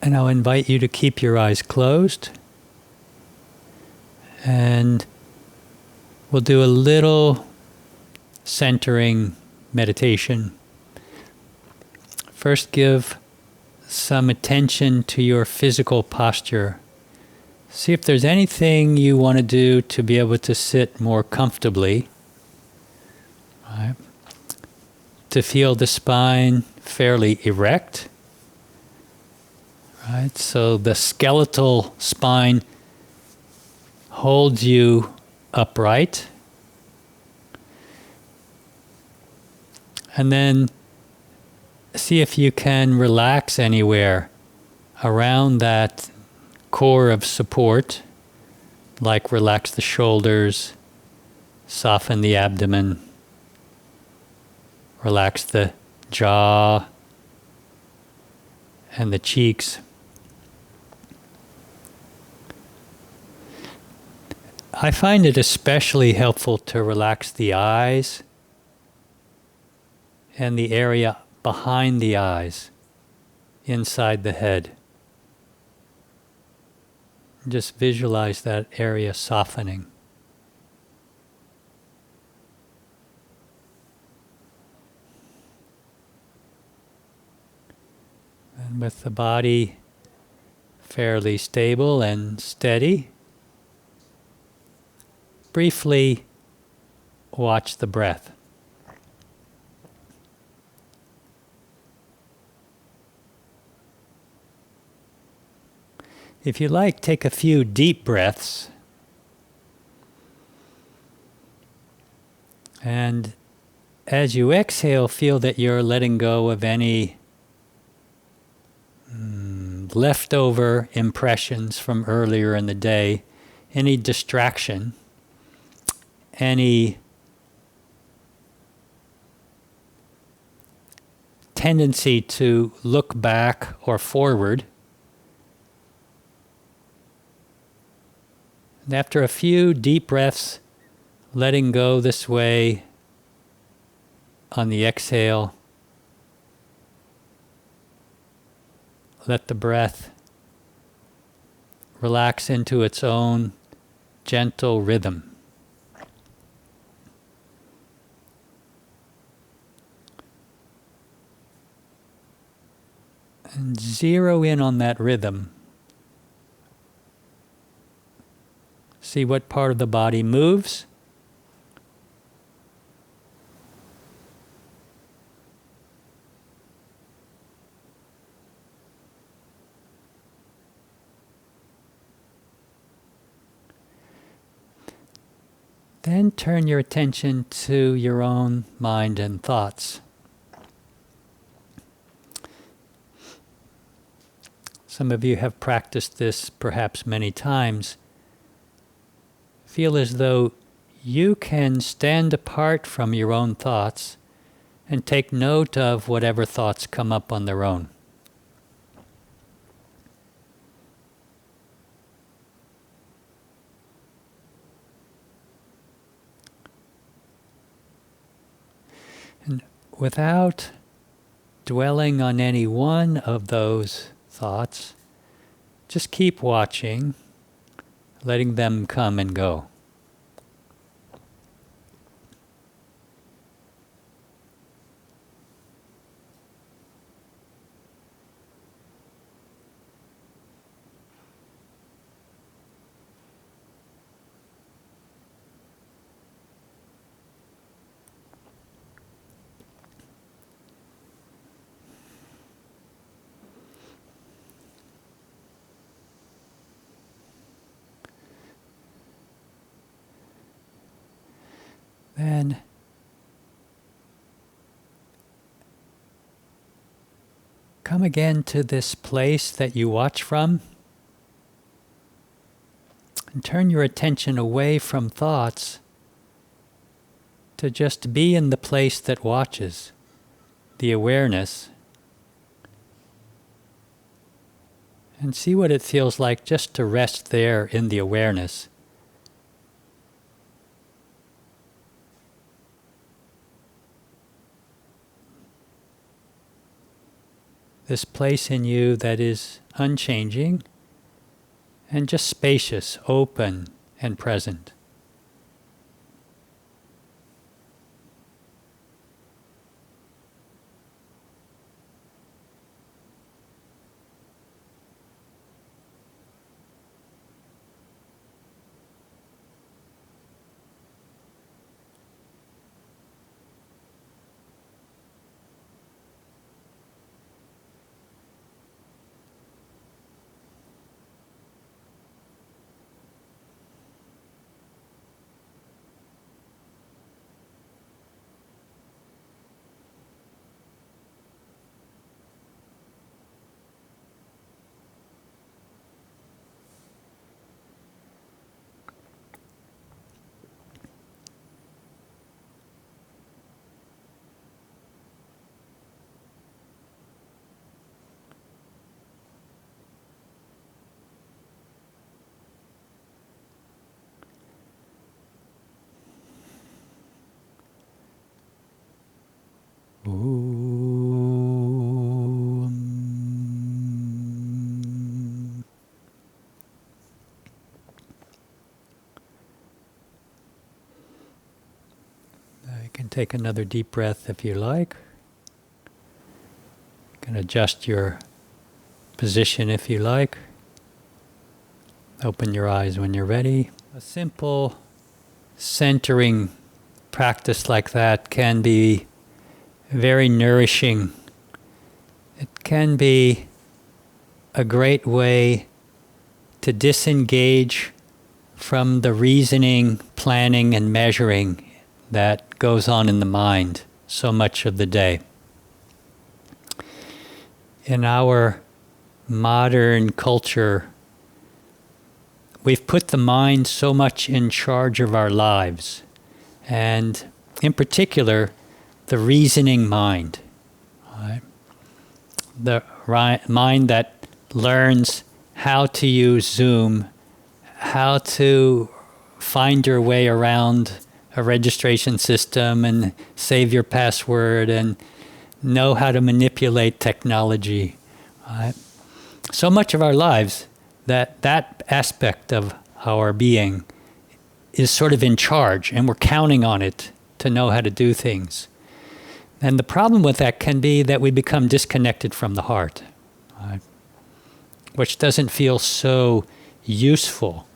And I'll invite you to keep your eyes closed, and we'll do a little centering meditation. First, give some attention to your physical posture. See if there's anything you want to do to be able to sit more comfortably. Right. To feel the spine fairly erect. Right, so the skeletal spine holds you upright. And then see if you can relax anywhere around that core of support, like relax the shoulders, soften the abdomen, relax the jaw and the cheeks. I find it especially helpful to relax the eyes and the area behind the eyes, inside the head. Just visualize that area softening. And with the body fairly stable and steady, briefly watch the breath. If you like, take a few deep breaths, and as you exhale, feel that you're letting go of any leftover impressions from earlier in the day, any distraction, any tendency to look back or forward. And after a few deep breaths, letting go this way on the exhale, let the breath relax into its own gentle rhythm. And zero in on that rhythm. See what part of the body moves. Then turn your attention to your own mind and thoughts. Some of you have practiced this perhaps many times. Feel as though you can stand apart from your own thoughts and take note of whatever thoughts come up on their own. And without dwelling on any one of those thoughts, just keep watching, letting them come and go. Then Come again to this place that you watch from, and turn your attention away from thoughts to just be in the place that watches, the awareness, and see what it feels like just to rest there in the awareness. This place in you that is unchanging and just spacious, open, and present. You can take another deep breath if you like. You can adjust your position if you like. Open your eyes when you're ready. A simple centering practice like that can be very nourishing. It can be a great way to disengage from the reasoning, planning, and measuring that goes on in the mind so much of the day. In our modern culture, we've put the mind so much in charge of our lives, and in particular, the reasoning mind. Right? The mind that learns how to use Zoom, how to find your way around a registration system and save your password and know how to manipulate technology. Right? So much of our lives, that aspect of our being is sort of in charge, and we're counting on it to know how to do things. And the problem with that can be that we become disconnected from the heart, right? Which doesn't feel so useful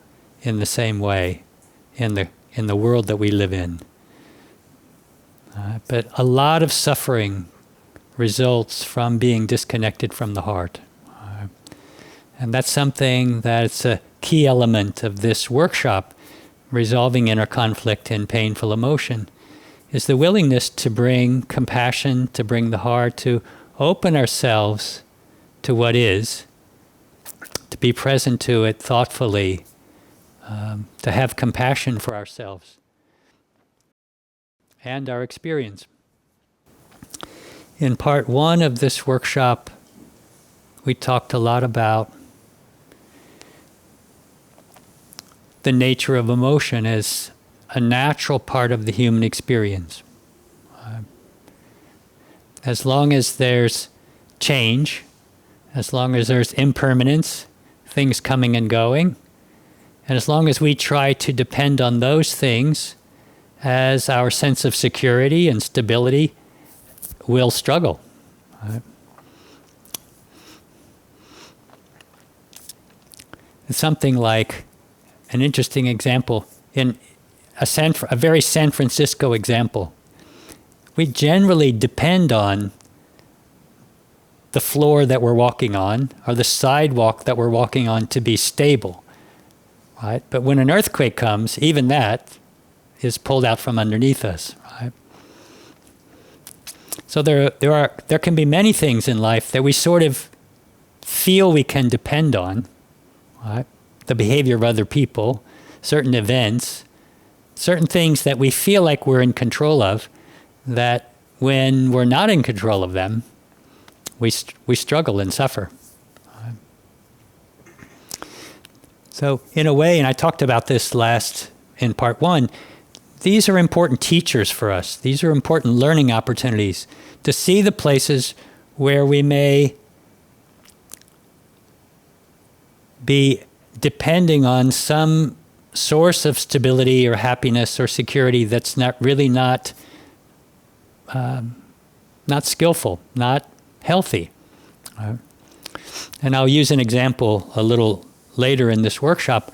in the same way in the world that we live in. But a lot of suffering results from being disconnected from the heart. And that's something that's a key element of this workshop, resolving inner conflict and painful emotion, is the willingness to bring compassion, to bring the heart, to open ourselves to what is, to be present to it thoughtfully, to have compassion for ourselves and our experience. In part one of this workshop, we talked a lot about the nature of emotion as a natural part of the human experience. As long as there's change, as long as there's impermanence, things coming and going, and as long as we try to depend on those things as our sense of security and stability, we'll struggle. It's something like an interesting example in a very San Francisco example. We generally depend on the floor that we're walking on or the sidewalk that we're walking on to be stable. Right? But when an earthquake comes, even that is pulled out from underneath us. Right? So there can be many things in life that we sort of feel we can depend on, right? The behavior of other people, certain events, certain things that we feel like we're in control of, that when we're not in control of them, we struggle and suffer. So in a way, and I talked about this last in part one, these are important teachers for us. These are important learning opportunities to see the places where we may be depending on some source of stability or happiness or security that's not skillful, not healthy. And I'll use an example a little later in this workshop.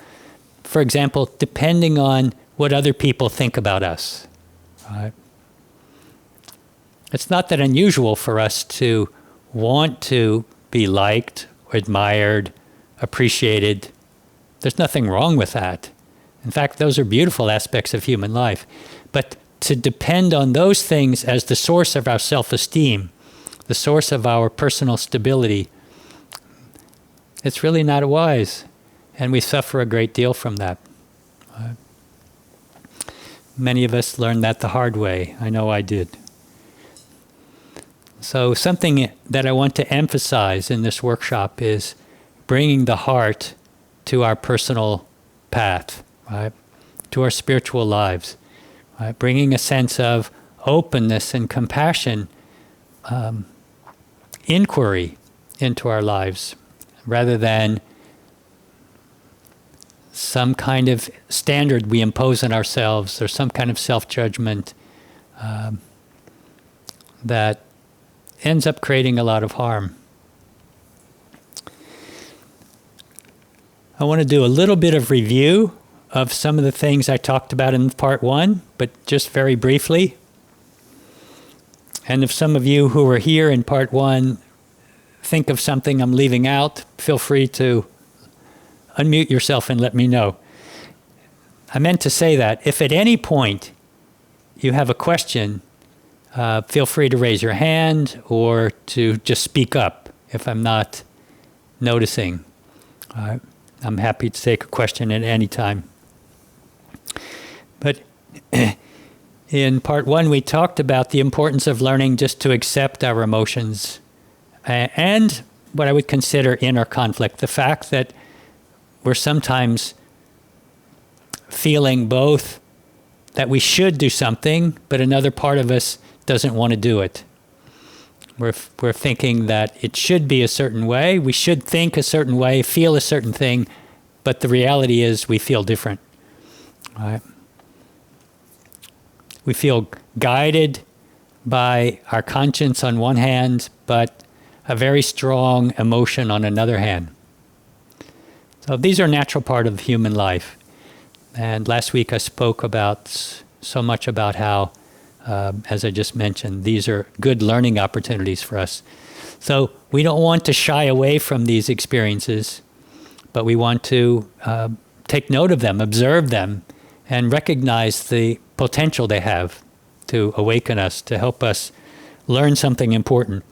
For example, depending on what other people think about us. It's not that unusual for us to want to be liked, admired, appreciated. There's nothing wrong with that. In fact, those are beautiful aspects of human life. But to depend on those things as the source of our self-esteem, the source of our personal stability, it's really not wise. And we suffer a great deal from that. Many of us learned that the hard way. I know I did. So something that I want to emphasize in this workshop is bringing the heart to our personal path, right? To our spiritual lives, right? Bringing a sense of openness and compassion, inquiry into our lives, rather than some kind of standard we impose on ourselves or some kind of self-judgment that ends up creating a lot of harm. I want to do a little bit of review of some of the things I talked about in part one, but just very briefly. And if some of you who were here in part one think of something I'm leaving out, feel free to unmute yourself and let me know. I meant to say that if at any point you have a question, feel free to raise your hand or to just speak up if I'm not noticing. I'm happy to take a question at any time. But in part one, we talked about the importance of learning just to accept our emotions and what I would consider inner conflict, the fact that we're sometimes feeling both that we should do something, but another part of us doesn't want to do it. We're thinking that it should be a certain way, we should think a certain way, feel a certain thing, but the reality is we feel different. Right? We feel guided by our conscience on one hand, but a very strong emotion on another hand. So these are a natural part of human life. And last week I spoke about so much about how, as I just mentioned, these are good learning opportunities for us. So we don't want to shy away from these experiences, but we want to take note of them, observe them, and recognize the potential they have to awaken us, to help us learn something important.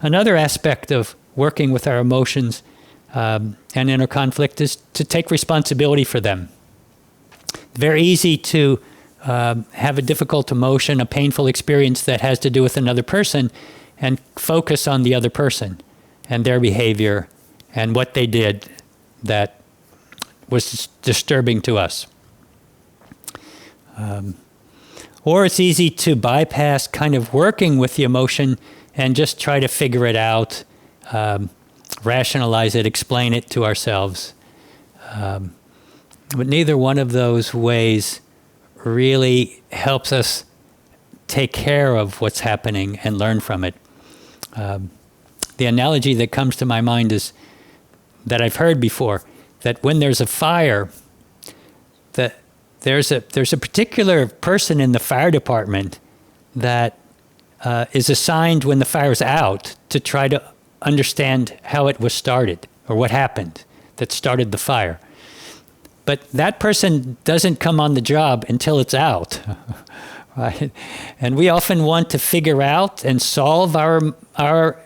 Another aspect of working with our emotions and inner conflict is to take responsibility for them. Very easy to have a difficult emotion, a painful experience that has to do with another person, and focus on the other person and their behavior and what they did that was disturbing to us. Or it's easy to bypass kind of working with the emotion and just try to figure it out, rationalize it, explain it to ourselves. But neither one of those ways really helps us take care of what's happening and learn from it. The analogy that comes to my mind is that I've heard before, that when there's a fire, that there's a particular person in the fire department that is assigned when the fire's out to try to understand how it was started or what happened that started the fire. But that person doesn't come on the job until it's out, right? And we often want to figure out and solve our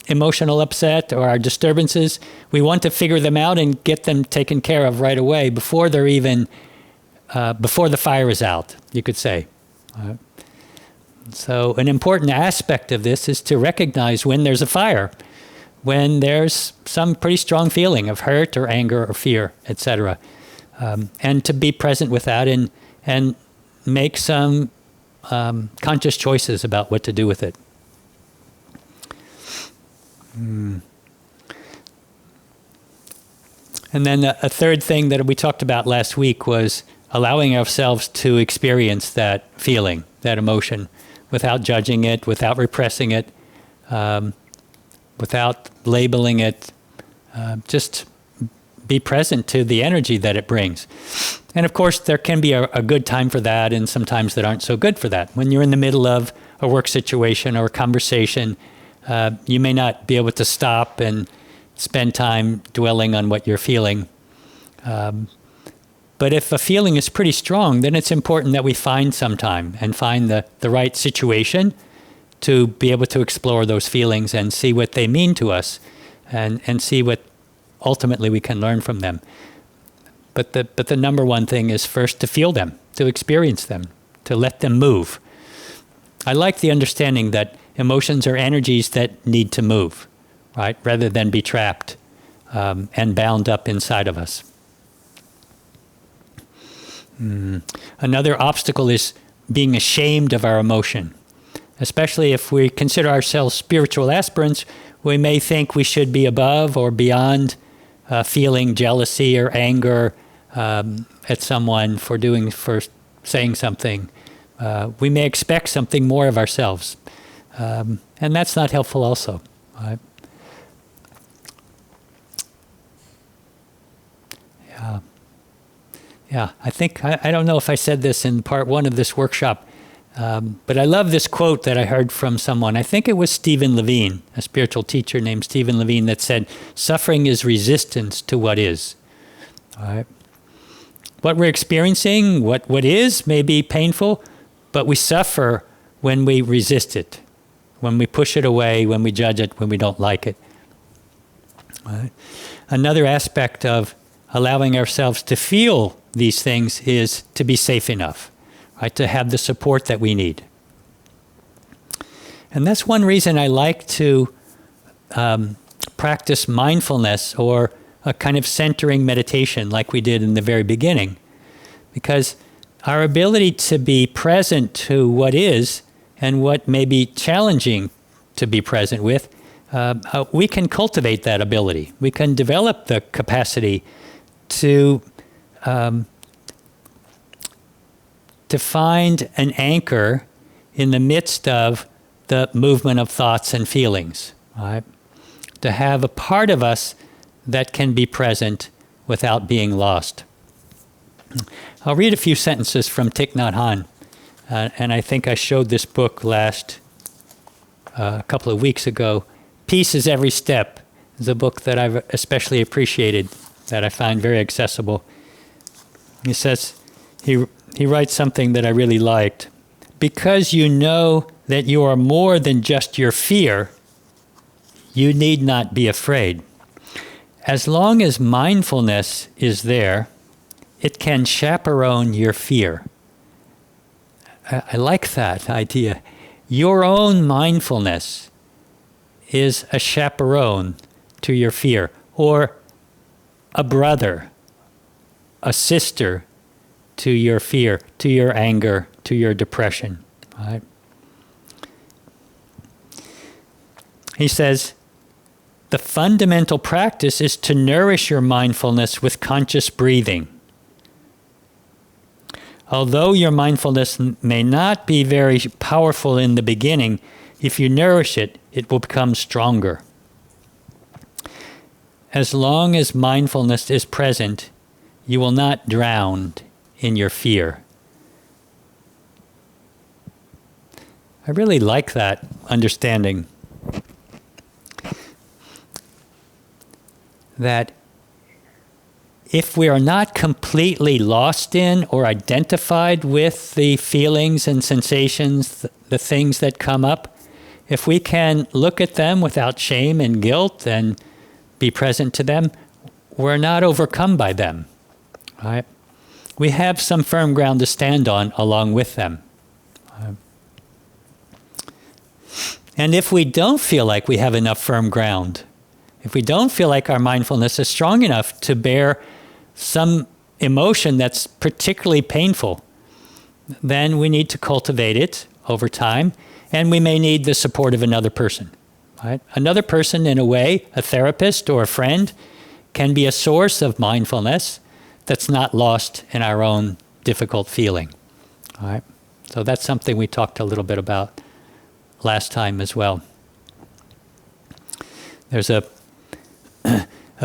emotional upset or our disturbances. We want to figure them out and get them taken care of right away before they're even before the fire is out, you could say. So an important aspect of this is to recognize when there's a fire, when there's some pretty strong feeling of hurt or anger or fear, etc., and to be present with that and make some conscious choices about what to do with it. And then a third thing that we talked about last week was allowing ourselves to experience that feeling, that emotion, without judging it, without repressing it, without labeling it. Just be present to the energy that it brings. And of course, there can be a good time for that and some times that aren't so good for that. When you're in the middle of a work situation or a conversation, you may not be able to stop and spend time dwelling on what you're feeling. But if a feeling is pretty strong, then it's important that we find some time and find the right situation to be able to explore those feelings and see what they mean to us and see what ultimately we can learn from them. But the number one thing is first to feel them, to experience them, to let them move. I like the understanding that emotions are energies that need to move, right, rather than be trapped and bound up inside of us. Another obstacle is being ashamed of our emotion. Especially if we consider ourselves spiritual aspirants, we may think we should be above or beyond feeling jealousy or anger at someone for saying something. We may expect something more of ourselves. And that's not helpful also. Right? Yeah, I think, I don't know if I said this in part one of this workshop, but I love this quote that I heard from someone. I think it was Stephen Levine, a spiritual teacher named Stephen Levine, that said, suffering is resistance to what is. All right? What we're experiencing, what is, may be painful, but we suffer when we resist it, when we push it away, when we judge it, when we don't like it. All right? Another aspect of allowing ourselves to feel these things is to be safe enough, right? To have the support that we need. And that's one reason I like to practice mindfulness or a kind of centering meditation like we did in the very beginning. Because our ability to be present to what is and what may be challenging to be present with, we can cultivate that ability. We can develop the capacity to find an anchor in the midst of the movement of thoughts and feelings, right? To have a part of us that can be present without being lost. I'll read a few sentences from Thich Nhat Hanh, and I think I showed this book a couple of weeks ago. Peace is Every Step is a book that I've especially appreciated, that I find very accessible. He says, he writes something that I really liked. Because you know that you are more than just your fear, you need not be afraid. As long as mindfulness is there, it can chaperone your fear. I like that idea. Your own mindfulness is a chaperone to your fear, or a brother, a sister to your fear, to your anger, to your depression. Right? He says, the fundamental practice is to nourish your mindfulness with conscious breathing. Although your mindfulness may not be very powerful in the beginning, if you nourish it, it will become stronger. As long as mindfulness is present, you will not drown in your fear. I really like that understanding. That if we are not completely lost in or identified with the feelings and sensations, the things that come up, if we can look at them without shame and guilt and be present to them, we're not overcome by them. Right? We have some firm ground to stand on along with them. And if we don't feel like we have enough firm ground, if we don't feel like our mindfulness is strong enough to bear some emotion that's particularly painful, then we need to cultivate it over time, and we may need the support of another person. Right? Another person, in a way, a therapist or a friend, can be a source of mindfulness that's not lost in our own difficult feeling. All right? So that's something we talked a little bit about last time as well. There's a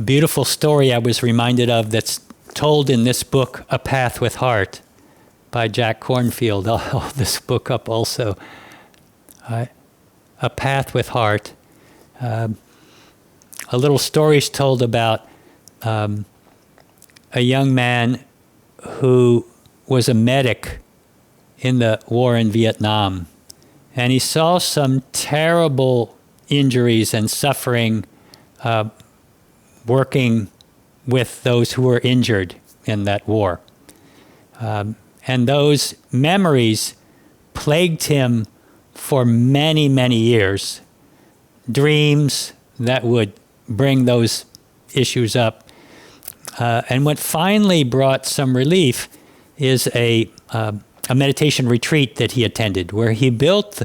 beautiful story I was reminded of that's told in this book, A Path with Heart, by Jack Kornfield. I'll hold this book up also. A Path with Heart. A little story is told about a young man who was a medic in the war in Vietnam. And he saw some terrible injuries and suffering working with those who were injured in that war. And those memories plagued him for many, many years. Dreams that would bring those issues up. And what finally brought some relief is a meditation retreat that he attended, where he built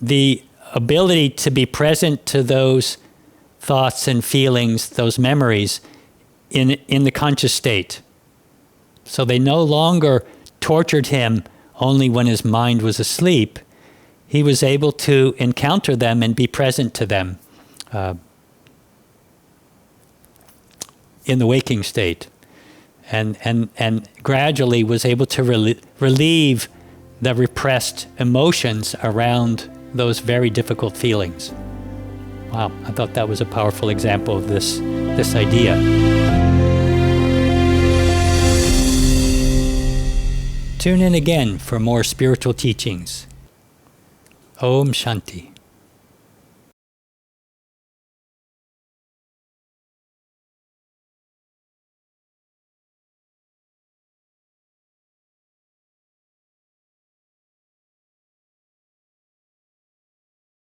the ability to be present to those thoughts and feelings, those memories, in the conscious state. So they no longer tortured him only when his mind was asleep. He was able to encounter them and be present to them in the waking state. And gradually was able to relieve the repressed emotions around those very difficult feelings. Wow, I thought that was a powerful example of this idea. Tune in again for more spiritual teachings. Om Shanti.